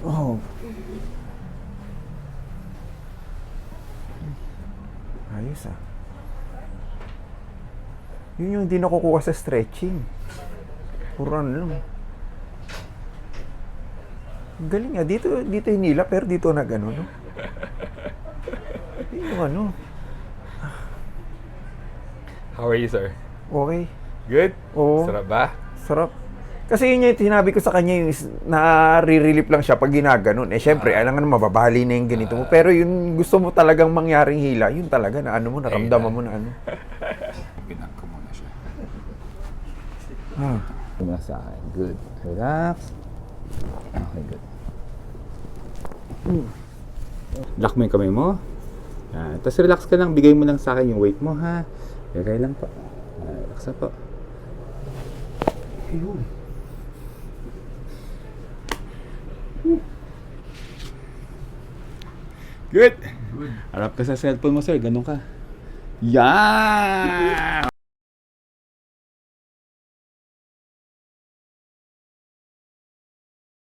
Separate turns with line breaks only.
Oh. Ayos ah. Yun yung hindi nakukuha sa stretching. Puro ano lang. Galing ah. Dito hinila pero dito nag-ano, no? Yung ano.
How are you, sir?
Okay.
Good?
Oo.
Sarap ba?
Sarap. Kasi yun yung sinabi ko sa kanya, yung nare-relief lang siya pag ginaganon. Eh syempre, alam nga naman, mababali na yung ganito mo. Pero yung gusto mo talagang mangyaring hila, yun talaga na ano mo, naramdaman mo na ano.
Pinak ko muna siya.
Ah.
Tingnan sa akin. Good. Relax. Okay, good. Lock mo yung kamay mo. Yan. Tapos relax ka lang. Bigay mo lang sa akin yung weight mo, ha? Okay lang po. Relax na po. Ayun. Good. Harap ka sa cellphone mo, sir. Ganun ka. Yan!